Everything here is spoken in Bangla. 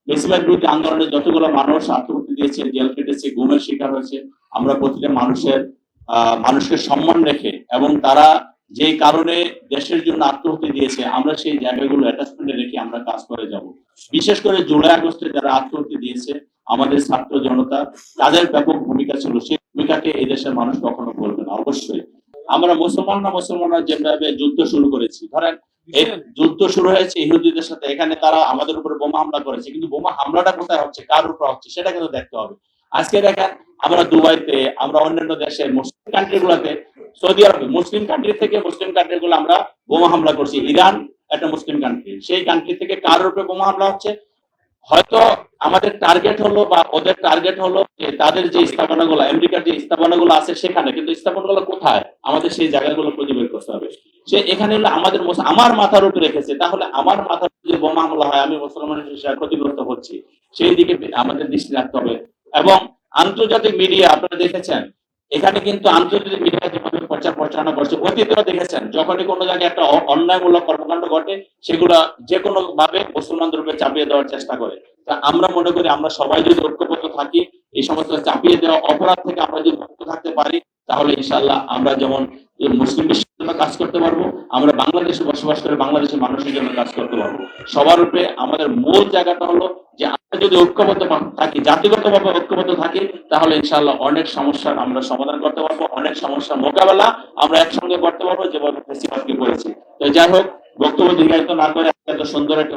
বেশিরভাগ বিরোধী আন্দোলনে যতগুলো মানুষ আত্মহত্যা দিয়েছে, জেল কেটেছে, গুমের শিকার হয়েছে, আমরা প্রতিটা মানুষকে সম্মান রেখে এবং তারা যে কারণে দেশের জন্য আত্মহত্যা দিয়েছে আমরা সেই জায়গাগুলো অ্যাটাচমেন্টে রেখে আমরা কাজ করে যাব। বিশেষ করে জুলাই আগস্টে যারা আত্মহত্যা দিয়েছে আমাদের ছাত্র জনতা, তাদের ব্যাপক ভূমিকা ছিল, সেই ভূমিকাকে এই দেশের মানুষ কখনো বলবে না। অবশ্যই আমরা মুসলমানরা যেভাবে যুদ্ধ শুরু করেছি, ধরেন এই যুদ্ধ শুরু হয়েছে ইহুদিদের সাথে, এখানে তারা আমাদের উপরে বোমা হামলা করেছে, কিন্তু বোমা হামলাটা কোথায় হচ্ছে, কার উপর হচ্ছে, সেটা কিন্তু দেখতে হবে। আজকে দেখেন আমরা দুবাইতে, আমরা অন্যান্য দেশের মুসলিম কান্ট্রি গুলাতে, সৌদি আরবে মুসলিম কান্ট্রি থেকে মুসলিম কান্ট্রি গুলো আমরা বোমা হামলা করছি। ইরান একটা মুসলিম কান্ট্রি, সেই কান্ট্রি থেকে কার উপরে বোমা হামলা হচ্ছে, হয়তো আমাদের টার্গেট হলো বা ওদের টার্গেট হলো যে তাদের যে স্থাপনাগুলো, আমেরিকার যে স্থাপনাগুলো আছে সেখানে, কিন্তু স্থাপনাগুলো কোথায় আমাদের সেই জায়গাগুলো খুঁজে বের করতে হবে। সে এখানে হলো আমাদের আমার মাথার উপরে রেখেছে, তাহলে আমার মাথার উপরে যে বোমা হামলা হয় আমি মুসলমান হিসেবে ক্ষতিগ্রস্ত হচ্ছি, সেই দিকে আমাদের দৃষ্টি রাখতে হবে। এবং আন্তর্জাতিক মিডিয়া আপনারা দেখেছেন, এখানে কিন্তু আন্তর্জাতিক মিডিয়া যেভাবে প্রচার প্রচারণা করছে, অতীতেও দেখেছেন যখনই কোনো জায়গায় একটা অন্যায়মূলক কর্মকাণ্ড ঘটে সেগুলা যে কোনো ভাবে মুসলমানদের উপরে চাপিয়ে দেওয়ার চেষ্টা করে। তা আমরা মনে করি আমরা সবাই যদি ঐক্যবদ্ধ থাকি, এই সমস্ত চাপিয়ে দেওয়া অপরাধ থেকে আমরা যদি মুক্ত থাকতে পারি, তাহলে ইনশাআল্লাহ আমরা যেমন মুসলিম বিশ্বের জন্য কাজ করতে পারবো, আমরা বাংলাদেশে বসবাস করে বাংলাদেশের মানুষের জন্য কাজ করতে পারবো। সবার উপরে আমাদের মূল জায়গাটা হলো যে আমরা যদি ঐক্যবদ্ধ থাকি, জাতিগতভাবে ঐক্যবদ্ধ থাকি, তাহলে ইনশাআল্লাহ অনেক সমস্যার আমরা সমাধান করতে পারবো, অনেক সমস্যার মোকাবেলা আমরা একসঙ্গে করতে পারবো, যেভাবে ফেসিবাদকে করেছি। তো যাই হোক, বক্তব্য দীর্ঘায়িত না করে এত সুন্দর একটা